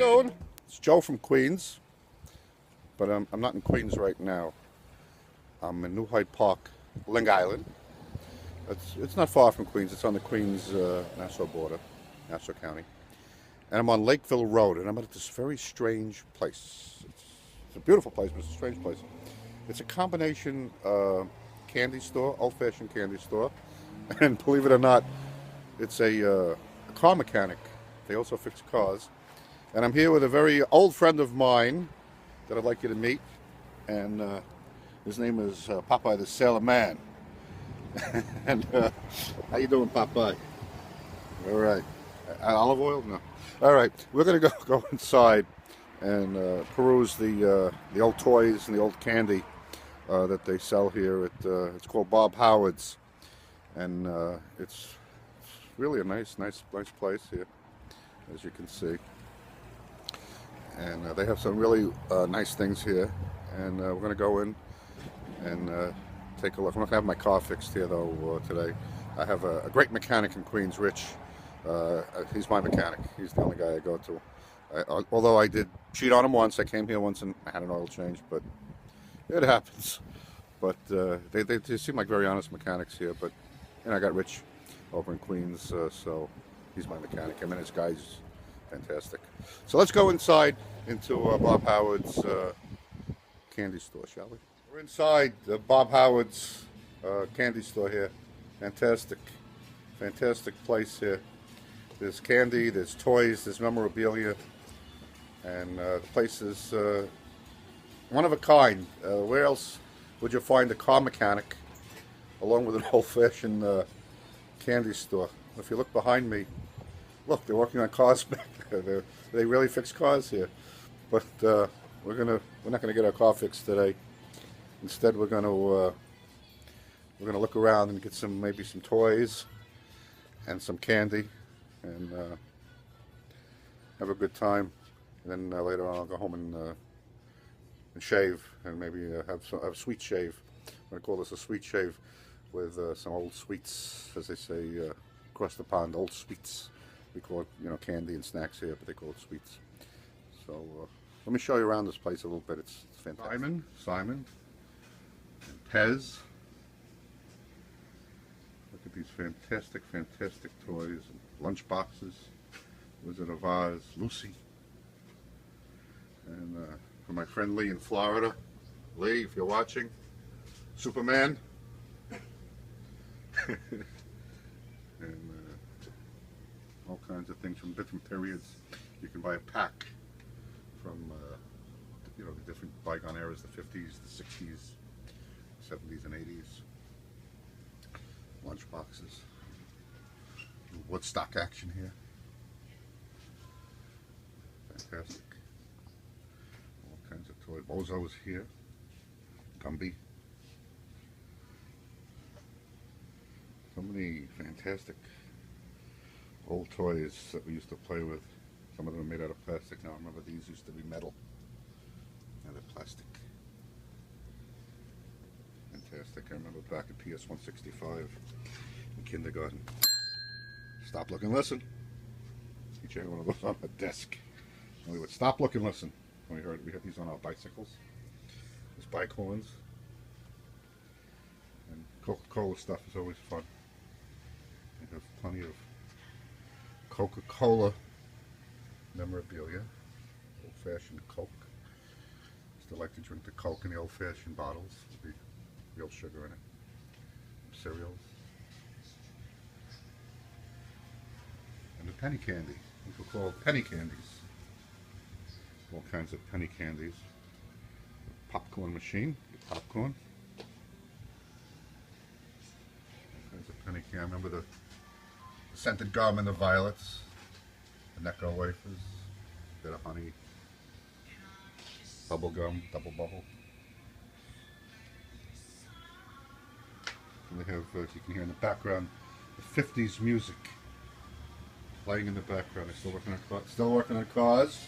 doing? It's Joe from Queens, but I'm not in Queens right now. I'm in New Hyde Park, Ling Island. It's not far from Queens. It's on the Queens-Nassau border, Nassau County. And I'm on Lakeville Road, and I'm at this very strange place. It's a beautiful place, but it's a strange place. It's a combination candy store, old-fashioned candy store, and believe it or not, it's a car mechanic. They also fix cars. And I'm here with a very old friend of mine that I'd like you to meet. And his name is Popeye the Sailor Man. And how you doing, Popeye? All right. Olive oil? No. All right. We're going to go inside and peruse the old toys and the old candy that they sell here. It's called Bobb Howards. And it's really a nice place here, as you can see. And they have some really nice things here, and we're going to go in and take a look. I'm not going to have my car fixed here though today. I have a great mechanic in Queens, Rich. He's my mechanic. He's the only guy I go to. Although I did cheat on him once. I came here once and I had an oil change, but it happens. But they seem like very honest mechanics here. But I got Rich over in Queens, so he's my mechanic. Him and his guys. Fantastic. So let's go inside into Bobb Howards candy store, shall we? We're inside the Bobb Howards candy store here. Fantastic place here. There's candy, there's toys, there's memorabilia, and the place is one of a kind. Where else would you find a car mechanic along with an old-fashioned candy store? If you look behind me, look, they're working on cars back there. They really fix cars here. But we're not gonna get our car fixed today. Instead, we're gonna look around and get maybe some toys and some candy and have a good time. And then later on, I'll go home and shave and maybe have a sweet shave. I'm gonna call this a sweet shave with some old sweets, as they say across the pond. Old sweets. We call it, candy and snacks here, but they call it sweets. So let me show you around this place a little bit. It's fantastic. Simon, and Pez. Look at these fantastic toys and lunch boxes. Wizard of Oz, Lucy. And for my friend Lee in Florida, Lee, if you're watching, Superman. And all kinds of things from different periods. You can buy a pack from the different bygone eras, the 50s, the 60s, 70s, and 80s. Lunch boxes. Woodstock action here. Fantastic. All kinds of toys. Bozo's here. Gumby. So many fantastic old toys that we used to play with. Some of them are made out of plastic now. I remember these used to be metal. Now they're plastic. Fantastic. I remember back at PS 165 in kindergarten. Stop, look, and listen. Each had one of those on the desk. And we would stop, look, and listen. We had these on our bicycles. These bike horns. And Coca-Cola stuff is always fun. They have plenty of Coca-Cola memorabilia, old-fashioned Coke. Still like to drink the Coke in the old-fashioned bottles with the real sugar in it. Cereals. And the penny candy, which we call penny candies. All kinds of penny candies. Popcorn machine, get popcorn. All kinds of penny candy. I remember the scented gum and the violets, the Necco wafers, bit of honey, bubble gum, double bubble. And they have, as you can hear in the background, the 50s music playing in the background. They're still working on cars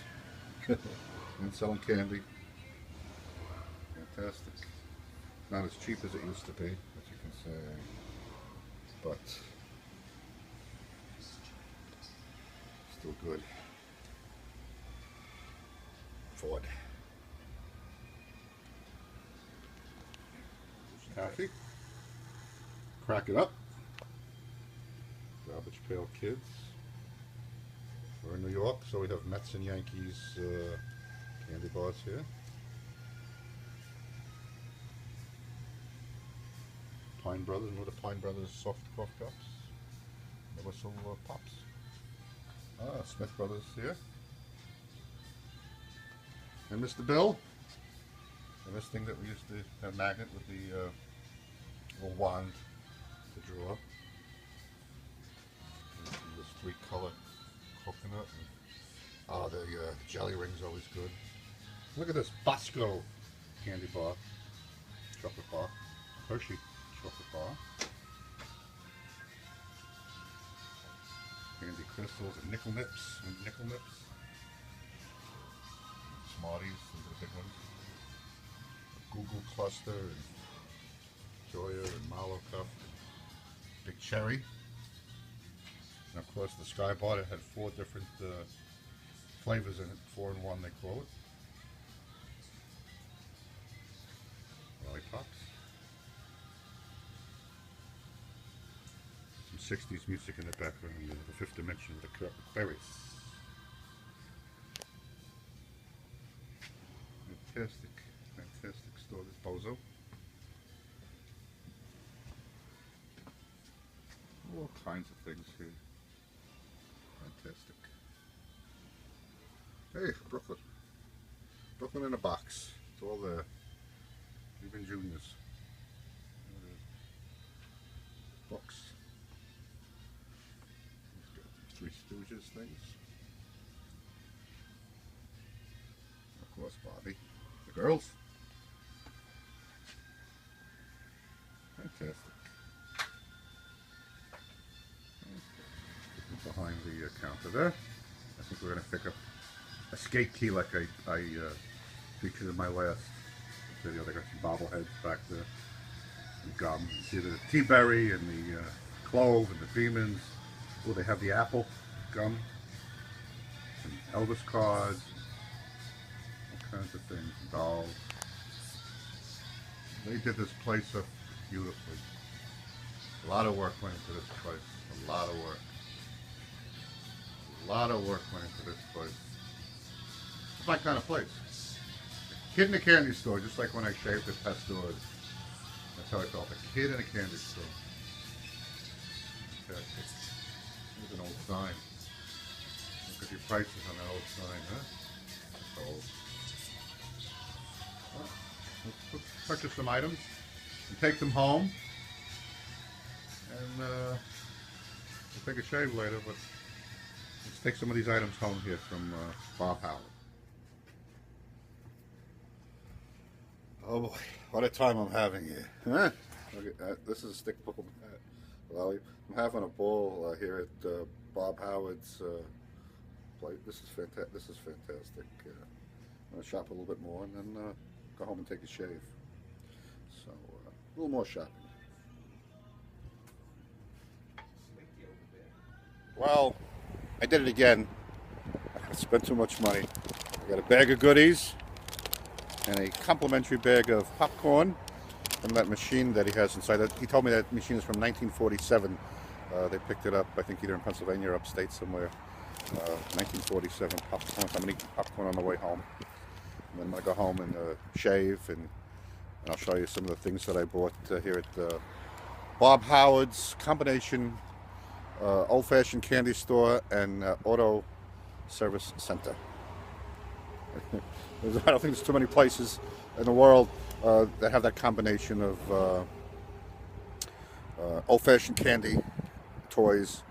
and selling candy. Fantastic. Not as cheap as it used to be, as you can say, but still good. afford. Taffy. Crack it up. Garbage Pail Kids. We're in New York, so we have Mets and Yankees candy bars here. Pine Brothers, know the Pine Brothers soft cough drops. The whistle pops. Smith Brothers here. And Mr. Bill. And this thing that we used to have magnet with the little wand to draw. This three-color coconut. And, the jelly ring's always good. Look at this Bosco candy bar, chocolate bar, Hershey chocolate bar, candy crystals and nickel nips, Smarties, those are the big ones. Google Cluster and Joya and Marlow Cup, Big Cherry, and of course the Sky Bar that had 4 different flavors in it, 4 in 1 they call it. Lollipops. Some 60s music in the background, the Fifth Dimension with the berries. Fantastic, fantastic store, this Bozo. All kinds of things here. Fantastic. Hey, Brooklyn. Brooklyn in a box. It's all there. Even juniors. Books. Three Stooges things. Of course, Bobby. The girls. Fantastic. Behind the counter there. I think we're going to pick up a skate key like I featured in my last video. They got some bobbleheads back there. Some gum. See the tea berry and the clove and the demons. Oh, they have the apple gum. Some Elvis cards. All kinds of things. Dolls. They did this place up beautifully. A lot of work went into this place. A lot of work. A lot of work went into this place. It's my kind of place. Kid in a candy store, just like when I shaved at Pastors. That's how I felt. A kid in a candy store. Okay. Here's an old sign. Look at your prices on that old sign, huh? That's old. Well, let's purchase some items and take them home. And we'll take a shave later, but let's take some of these items home here from Bobb Howards. Oh boy, what a time I'm having here. Huh? Look at that. This is a stick ball. Well, I'm having a ball here at Bobb Howards place. This is fantastic. I'm going to shop a little bit more and then go home and take a shave. So, a little more shopping. Well, I did it again. I spent too much money. I got a bag of goodies and a complimentary bag of popcorn from that machine that he has inside. He told me that machine is from 1947. They picked it up, I think, either in Pennsylvania or upstate somewhere. 1947 popcorn. So I'm going to eat popcorn on the way home. And then I'm going to go home and shave, and I'll show you some of the things that I bought here at Bobb Howards combination old-fashioned candy store and auto service center. I don't think there's too many places in the world that have that combination of old-fashioned candy, toys,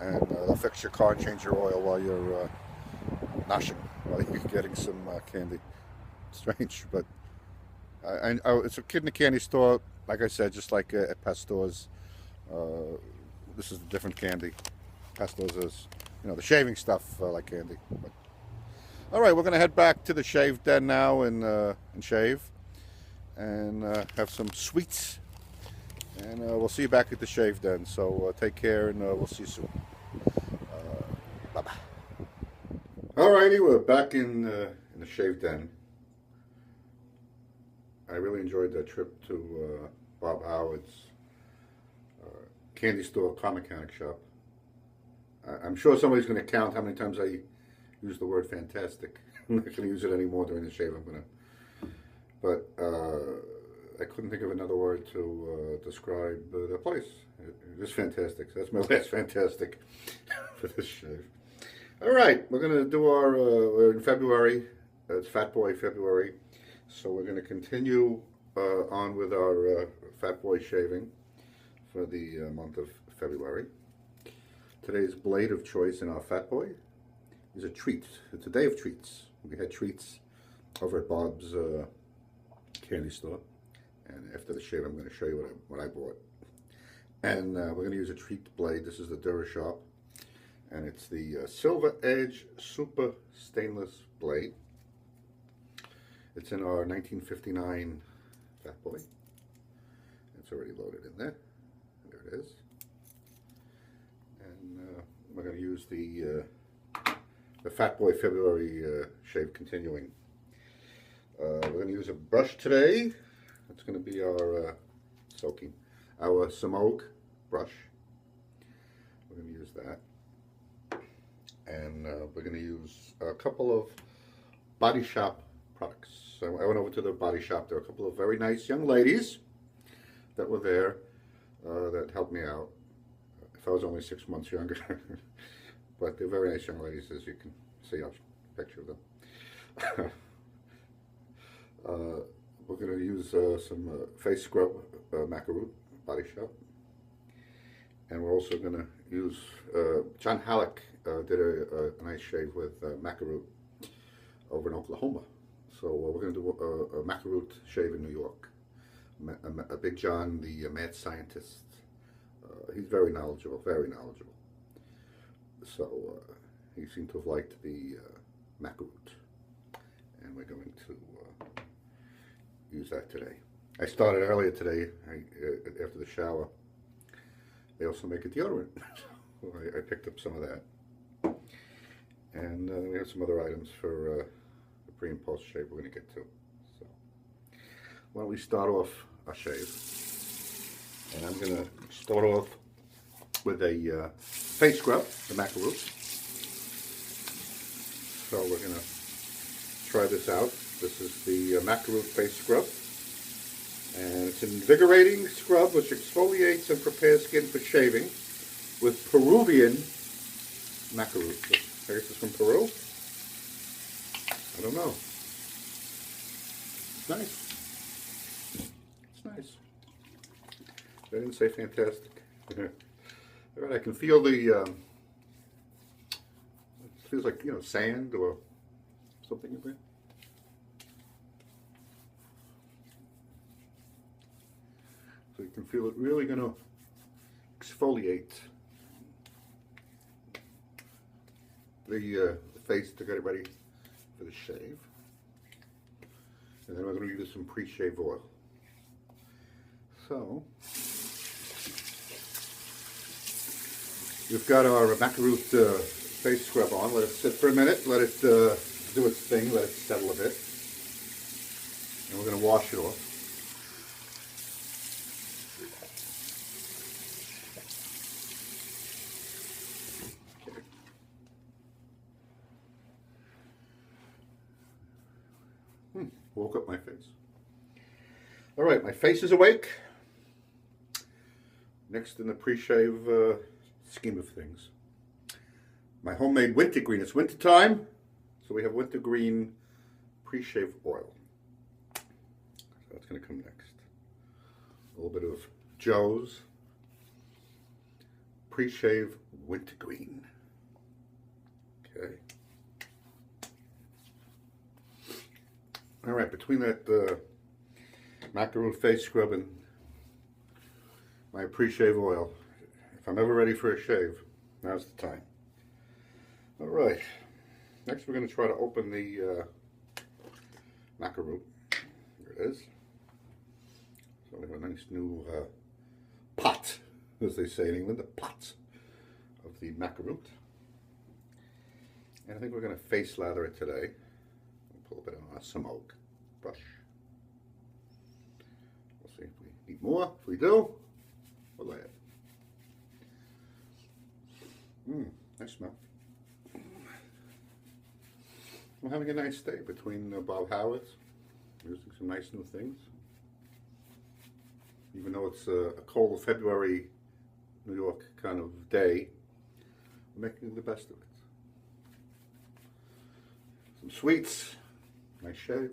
and they'll fix your car and change your oil while you're noshing, while you're getting some candy. Strange, but it's a kid in a candy store, like I said, just like at Pastor's. This is a different candy. Pastor's is, the shaving stuff like candy. But, all right, we're going to head back to the shave den now and shave and have some sweets. And we'll see you back at the shave den. So take care, and we'll see you soon. Bye-bye. All righty, we're back in the shave den. I really enjoyed that trip to Bobb Howards candy store, car mechanic shop. I'm sure somebody's going to count how many times I use the word fantastic. I'm not going to use it anymore during the shave. But I couldn't think of another word to describe the place. It is fantastic. So that's my last fantastic for this shave. All right, we're going to do our, we're in February. It's Fat Boy February. So we're going to continue on with our Fat Boy shaving for the month of February. Today's blade of choice in our Fat Boy is a treat. It's a day of treats. We had treats over at Bobb's candy store. And after the shave, I'm going to show you what I bought. And we're going to use a treat blade. This is the DuraSharp. And it's the Silver Edge Super Stainless Blade. It's in our 1959 Fat Boy. It's already loaded in there. There it is. And we're going to use the Fat Boy February shave continuing. We're going to use a brush today. It's going to be our our Samog brush. We're going to use that. And we're going to use a couple of Body Shop products. So I went over to the Body Shop. There were a couple of very nice young ladies that were there that helped me out. If I was only 6 months younger. But they're very nice young ladies, as you can see. I'll picture them. We're going to use some face scrub, Macaroot, Body Shop. And we're also going to use, John Halleck did a nice shave with Macaroot over in Oklahoma. So we're going to do a Macaroot shave in New York. A Big John, the mad scientist. He's very knowledgeable, very knowledgeable. So he seemed to have liked the Macaroot. And we're going to use that today. I started earlier today, after the shower. They also make a deodorant. So I picked up some of that. And we have some other items for the pre and post shave we're going to get to. So why don't we start off our shave. And I'm going to start off with a face scrub, the Macaroot. So we're going to try this out. This is the Macaroot face scrub. And it's an invigorating scrub which exfoliates and prepares skin for shaving with Peruvian Macaroot. I guess it's from Peru? I don't know. It's nice. It's nice. I didn't say fantastic. All right, I can feel the, it feels like, you know, sand or something in there. So you can feel it really going to exfoliate the face to get it ready for the shave. And then we're going to use some pre-shave oil. So we've got our Macaroot face scrub on. Let it sit for a minute. Let it do its thing. Let it settle a bit. And we're going to wash it off. Woke up my face. All right, my face is awake. Next in the pre-shave scheme of things, my homemade wintergreen. It's winter time, so we have wintergreen pre-shave oil. So that's going to come next. A little bit of Joe's pre-shave wintergreen. Okay. All right, between that Macaroot face scrub and my pre-shave oil, if I'm ever ready for a shave, now's the time. All right, next we're going to try to open the Macaroot. There it is. So we have a nice new pot, as they say in England, the pot of the Macaroot. And I think we're going to face lather it today. Pull it some oak brush. We'll see if we need more. If we do, we'll add. Nice smell. We're having a nice day between Bobb Howards, using some nice new things. Even though it's a cold February New York kind of day, we're making the best of it. Some sweets, nice shave.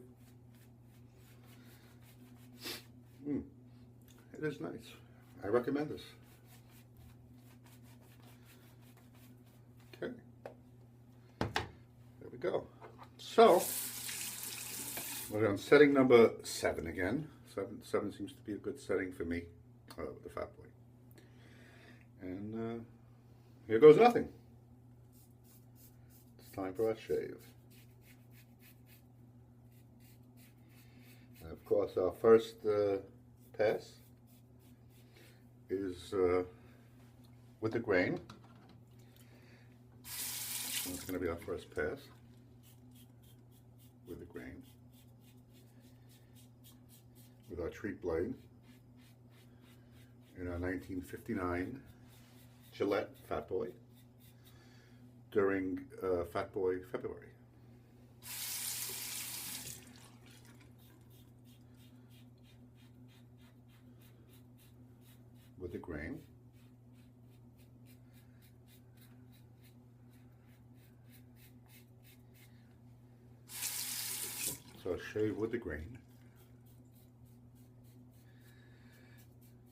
It is nice. I recommend this. Okay. There we go. So, we're on setting number 7 again. Seven seems to be a good setting for me with the Fat Boy. And here goes nothing. It's time for our shave. And of course, our first pass is with the grain. That's going to be our first pass with the grain. With our treat blade in our 1959 Gillette Fat Boy during Fat Boy February. With the grain. So I'll shave with the grain.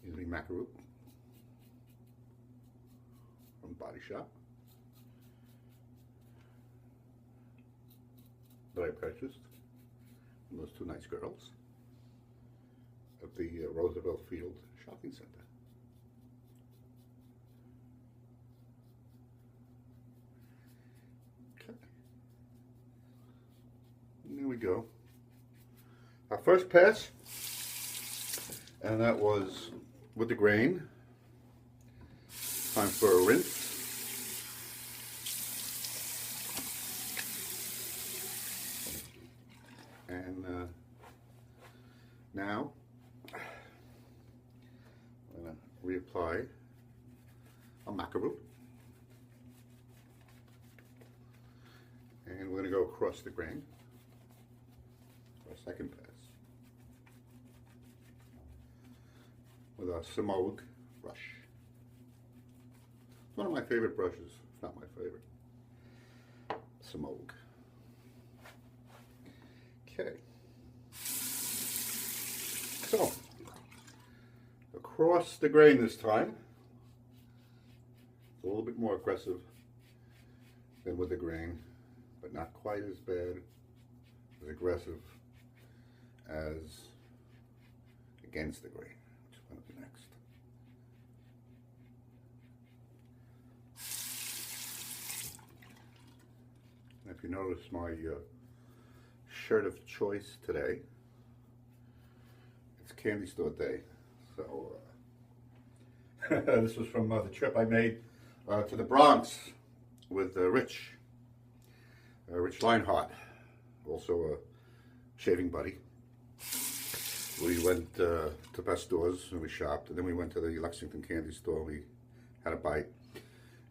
Using macaroon from Body Shop that I purchased from those two nice girls at the Roosevelt Field Shopping Center. Okay. And there we go. Our first pass, and that was with the grain. Time for a rinse. And now I'm going to reapply a macaroon. And we're going to go across the grain for our second pass. With our Simog brush. It's one of my favorite brushes, if not my favorite. Simog. Okay. So, across the grain this time. It's a little bit more aggressive than with the grain, but not quite as bad, as aggressive as against the grain. Next. And if you notice my shirt of choice today, it's candy store day. So this was from the trip I made to the Bronx with Rich Leinhardt, also a shaving buddy. We went to Best Stores and we shopped, and then we went to the Lexington candy store and we had a bite.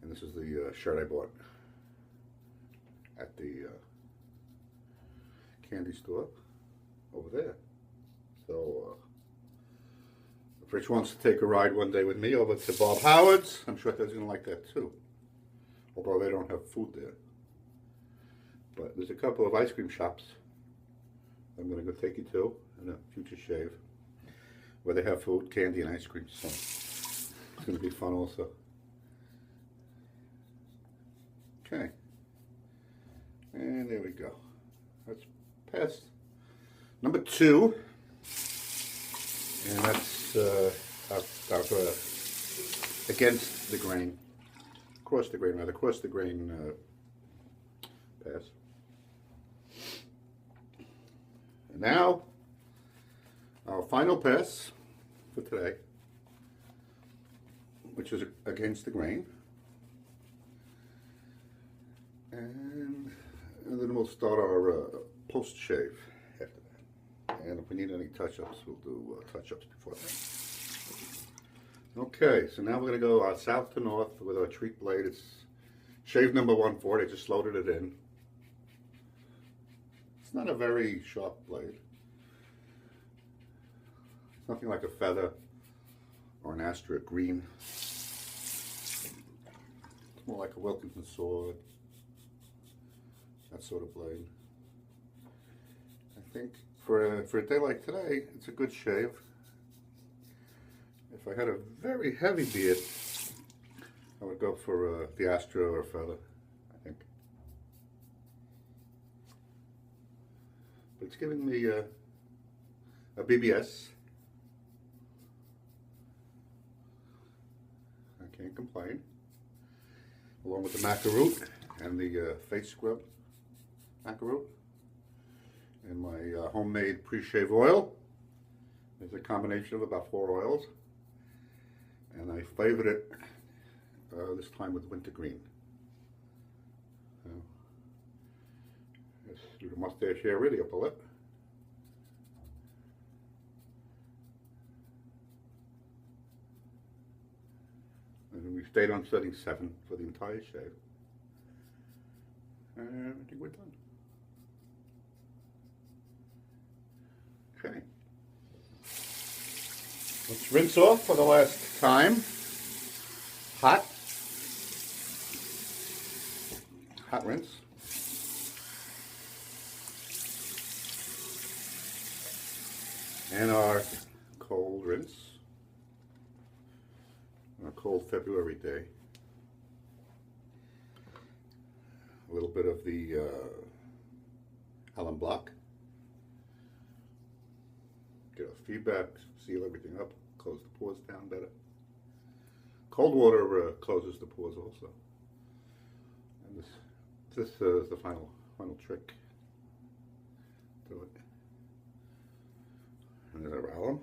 And this is the shirt I bought at the candy store over there. So if Rich wants to take a ride one day with me over to Bobb Howards, I'm sure he's going to like that too. Although they don't have food there. But there's a couple of ice cream shops I'm going to go take you to in a future shave where they have food, candy, and ice cream. So it's going to be fun also. Okay. And there we go. That's pass number 2. And that's against the grain. Across the grain, rather. Across the grain pass. And now, our final pass for today, which is against the grain. And then we'll start our post shave. And if we need any touch-ups, we'll do touch-ups before that. Okay, so now we're going to go south to north with our treat blade. It's shave number 140. I just loaded it in. It's not a very sharp blade. It's nothing like a feather or an Astra green. It's more like a Wilkinson sword, that sort of blade. I think for a day like today, it's a good shave. If I had a very heavy beard, I would go for the Astra or feather, I think. But it's giving me a BBS. I can't complain. Along with the macaroot and the face scrub macaroot. And my homemade pre-shave oil. There's a combination of about 4 oils. And I flavored it this time with wintergreen. Let's do the mustache hair really up a lip. And we stayed on setting 7 for the entire shave. And I think we're done. Okay. Let's rinse off for the last time. Hot rinse. And our cold rinse on a cold February day. A little bit of the alum block. Get our feedback, seal everything up, close the pores down better. Cold water closes the pores also. And this is the final trick to it. And there's our alum.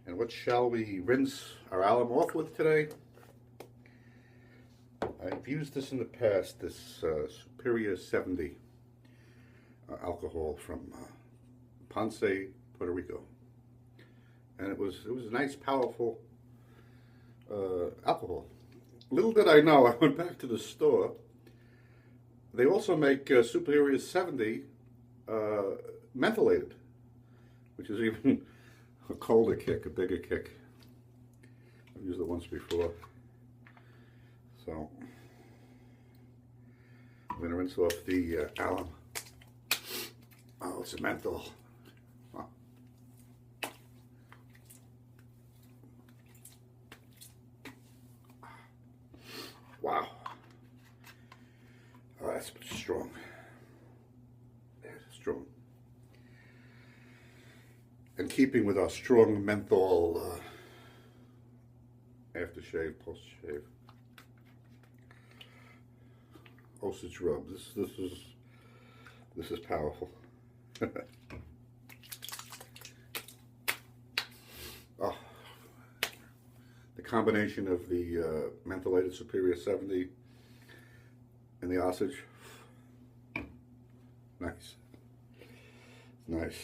And what shall we rinse our alum off with today? I've used this in the past, this Superior 70 alcohol from Ponce, Puerto Rico. And it was a nice, powerful alcohol. Little did I know, I went back to the store. They also make Superior 70 mentholated, which is even a colder kick, a bigger kick. I've used it once before. So I'm going to rinse off the alum. Oh, it's a menthol. Oh. Wow. Oh, that's strong. That's strong. In keeping with our strong menthol aftershave, post-shave. Osage rub. This is powerful. Oh, the combination of the mentholated Superior 70 and the Osage. Nice. Nice.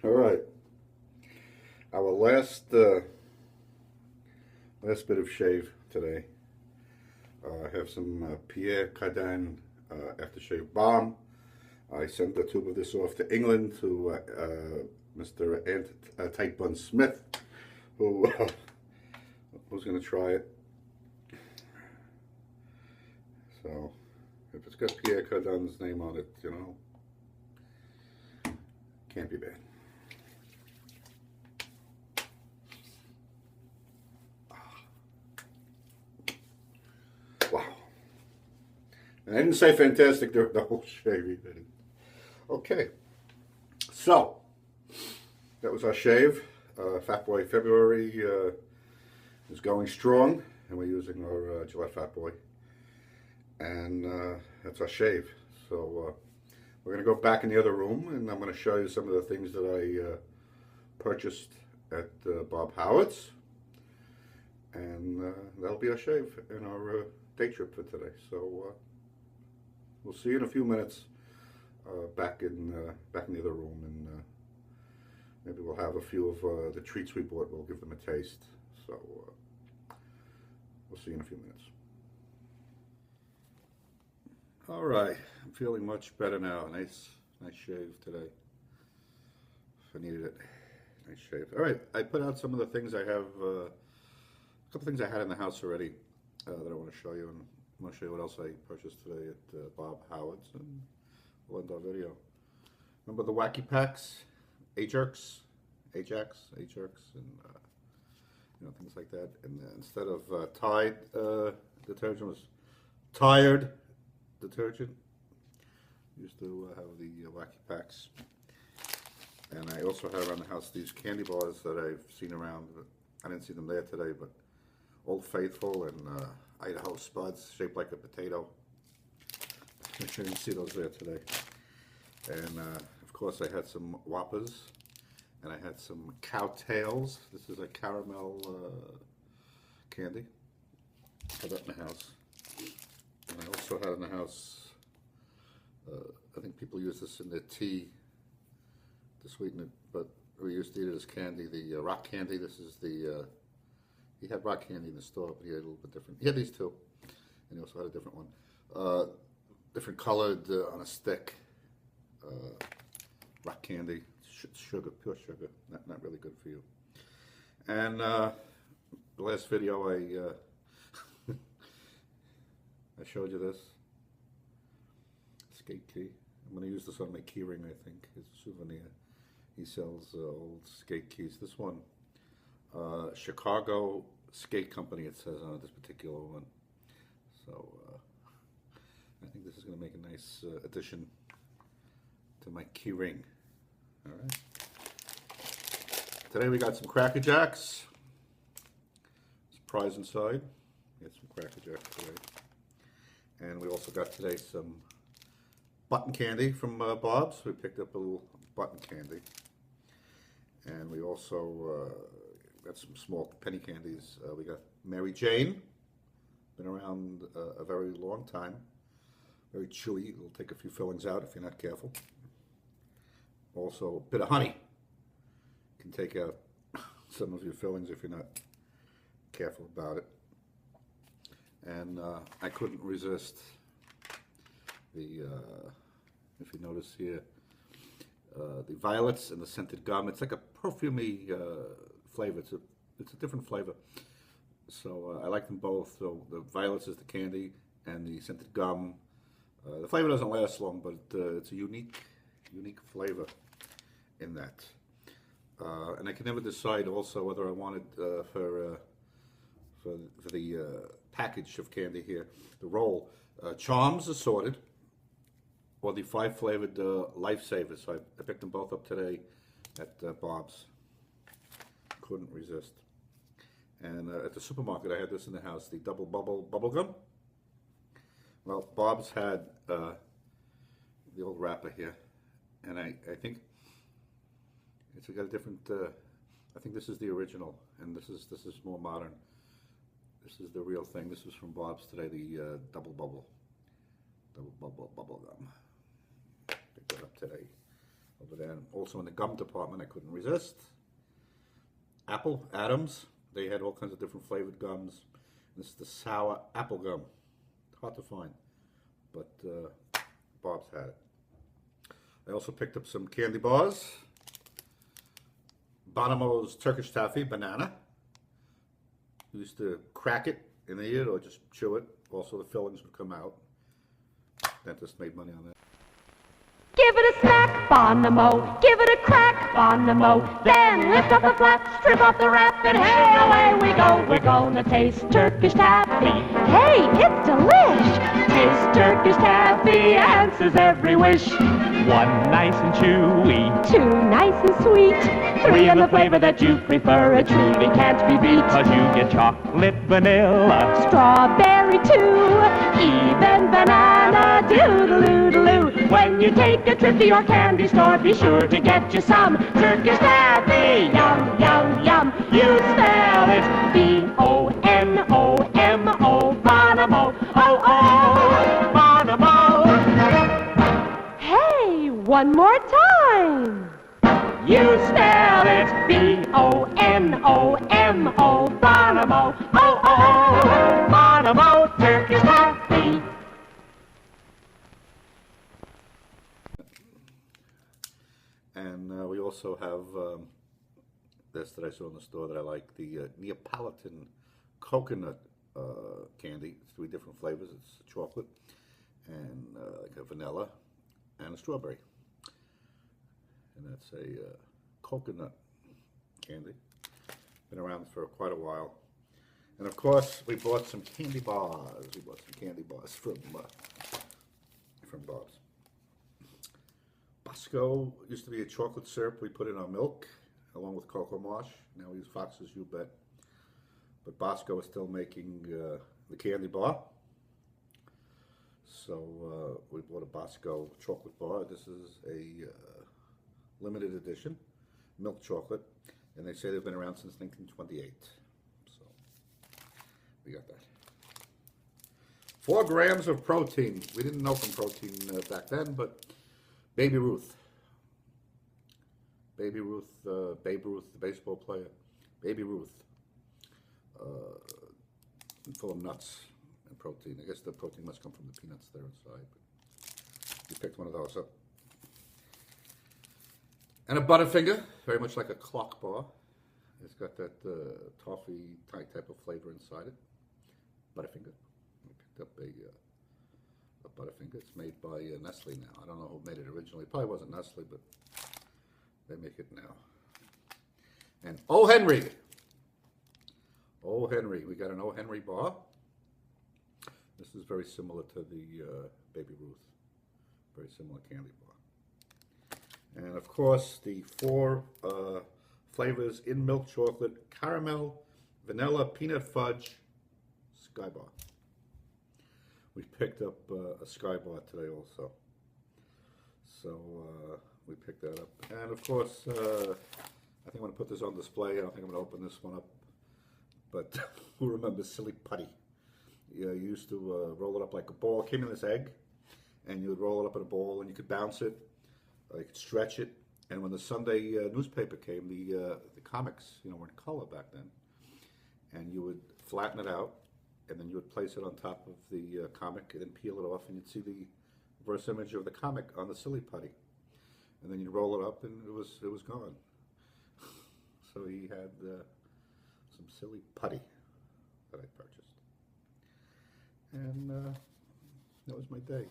All right. Our last bit of shave today. I have some Pierre Cardin aftershave balm. I sent a tube of this off to England to Mr. Tight Bun Smith, who was going to try it. So, if it's got Pierre Cardin's name on it, you know, can't be bad. Wow. And I didn't say fantastic during the whole shave either. Okay. So, that was our shave. Fat Boy February is going strong, and we're using our Gillette Fat Boy. And that's our shave. So, we're going to go back in the other room, and I'm going to show you some of the things that I purchased at Bobb Howards. And that'll be our shave and our day trip for today. So we'll see you in a few minutes back in the other room, and Maybe we'll have a few of the treats we bought. We'll give them a taste. So we'll see you in a few minutes. All right, I'm feeling much better now. Nice shave today. I needed it. Nice shave. All right, I put out some of the things I have. A couple things I had in the house already that I want to show you, and I'm going to show you what else I purchased today at Bobb Howards, and we'll end our video. Remember the wacky packs, Ajax, and things like that. And instead of Tide detergent, was Tired detergent. Used to have the wacky packs. And I also had around the house these candy bars that I've seen around. I didn't see them there today, but Old Faithful and Idaho Spuds, shaped like a potato. Make sure you didn't see those there today. And of course I had some Whoppers, and I had some Cow Tails. This is a caramel candy. Had that in the house. And I also had in the house, I think people use this in their tea to sweeten it, but we used to eat it as candy, the rock candy. This is the, he had rock candy in the store, but he had a little bit different. He had these two, and he also had a different one. Different colored on a stick, rock candy, sugar, pure sugar, not really good for you. And the last video I showed you this skate key. I'm going to use this on my key ring, I think. It's a souvenir. He sells old skate keys. This one, Chicago Skate Company, it says on this particular one. So I think this is going to make a nice addition to my key ring. All right. Today we got some Cracker Jacks. Surprise inside. We got some Cracker Jacks today. And we also got today some button candy from Bobb's. We picked up a little button candy. And we also got some small penny candies. We got Mary Jane. Been around a very long time. Very chewy. It'll take a few fillings out if you're not careful. Also, a bit of honey can take out some of your fillings if you're not careful about it. And I couldn't resist the, if you notice here, the violets and the scented gum. It's like a perfumey flavor. It's a different flavor. So I like them both. So the violets is the candy, and the scented gum. The flavor doesn't last long, but it's a unique flavor in that. And I could never decide also whether I wanted for the package of candy here, the roll, Charms assorted, or the 5 flavored Lifesavers. So I picked them both up today at Bobb's. Couldn't resist. And at the supermarket, I had this in the house, the double bubble gum. Well, Bobb's had the old wrapper here, and I think it's got a different. I think this is the original, and this is more modern. This is the real thing. This is from Bobb's today, the double bubble gum. Picked that up today over there. And also in the gum department, I couldn't resist. Adams. They had all kinds of different flavored gums. This is the sour apple gum. Hard to find, but Bobb's had it. I also picked up some candy bars. Bonomo's Turkish Taffy Banana. Used to crack it and eat it or just chew it. Also the fillings would come out. Dentist made money on that. Give it a snack, Bonomo. Give it a crack, Bonomo. Then lift up the flap, strip off the wrap, and hey, away we go. We're gonna taste Turkish taffy. Hey, it's delish. Taste Turkish taffy, answers every wish. 1 nice and chewy, 2 nice and sweet. 3 in the flavor that you prefer. It truly can't be beat. 'cause you get chocolate, vanilla, Strawberry too, even banana doodle-oo-doo. When you take a trip to your candy store, be sure to get you some Turkish taffy. Yum, yum, yum. You spell it Bonomo, Bonomo, oh, oh, Bonomo. Hey, one more time. You spell it B-O-N-O-M-O, Bonomo. Oh, oh, Bonomo Turkish Taffy. And we also have this that I saw in the store that I like, the Neapolitan coconut candy. It's 3 different flavors. It's chocolate and like a vanilla and a strawberry. And that's a coconut candy. Been around for quite a while. And of course, we bought some candy bars. We bought some candy bars from Bobb's. Bosco used to be a chocolate syrup we put in our milk, along with Cocoa Marsh. Now we use Fox's You Bet. But Bosco is still making the candy bar. So we bought a Bosco chocolate bar. This is a limited edition, milk chocolate. And they say they've been around since 1928. So we got that. 4 grams of protein. We didn't know from protein back then, but Baby Ruth. Babe Ruth, the baseball player. Baby Ruth. Full of nuts and protein. I guess the protein must come from the peanuts there inside. But you picked one of those up. And a Butterfinger, very much like a clock bar. It's got that toffee type of flavor inside it. Butterfinger. I picked up a Butterfinger. It's made by Nestle now. I don't know who made it originally. It probably wasn't Nestle, but they make it now. And O. Henry. O. Henry. We got an O. Henry bar. This is very similar to the Baby Ruth. Very similar candy bar. And of course, the 4 flavors in milk chocolate: caramel, vanilla, peanut fudge, Sky Bar. We picked up a Sky Bar today also. So we picked that up. And of course, I think I'm going to put this on display. I don't think I'm going to open this one up. But who remembers Silly Putty? You used to roll it up like a ball. It came in this egg, and you would roll it up in a ball, and you could bounce it. You could stretch it. And when the Sunday newspaper came, the comics, were in color back then. And you would flatten it out, and then you would place it on top of the comic, and then peel it off, and you'd see the reverse image of the comic on the Silly Putty. And then you'd roll it up, and it was gone. So he had some Silly Putty that I purchased. And that was my day.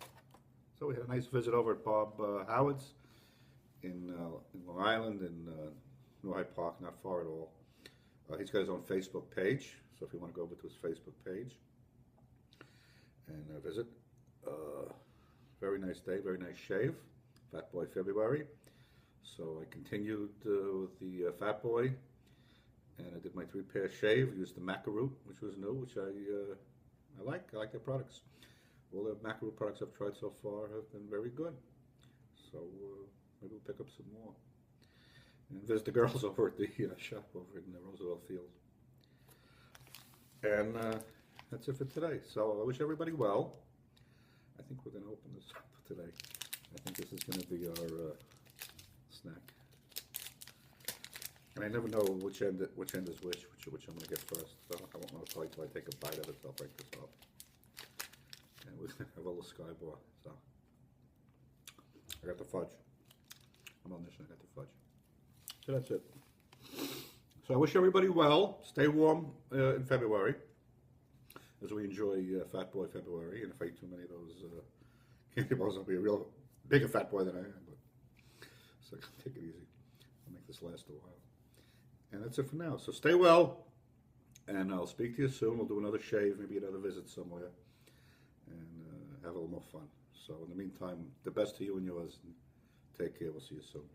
So we had a nice visit over at Bobb Howards in Long Island, in Hyde Park, not far at all. He's got his own Facebook page, so if you want to go over to his Facebook page and visit. Very nice day, very nice shave. Fat Boy February. So I continued with the Fat Boy, and I did my 3-pair shave. Used the Macaroot, which was new, which I like. I like their products. All the Macaroot products I've tried so far have been very good. So maybe we'll pick up some more. And visit the girls over at the shop over in Roosevelt Field. And that's it for today. So I wish everybody well. I think we're going to open this up today. I think this is going to be our snack. And I never know which end is which I'm going to get first. So I won't know till I take a bite of it. So I'll break this off. And we have a little Sky Bar. So I got the fudge. I'm on this one. I got the fudge. So that's it. So I wish everybody well. Stay warm in February as we enjoy Fat Boy February. And if I eat too many of those candy bars, I'll be a real bigger fat boy than I am. But so take it easy. I'll make this last a while. And that's it for now. So stay well, and I'll speak to you soon. We'll do another shave, maybe another visit somewhere, and have a little more fun. So in the meantime, the best to you and yours. And take care. We'll see you soon.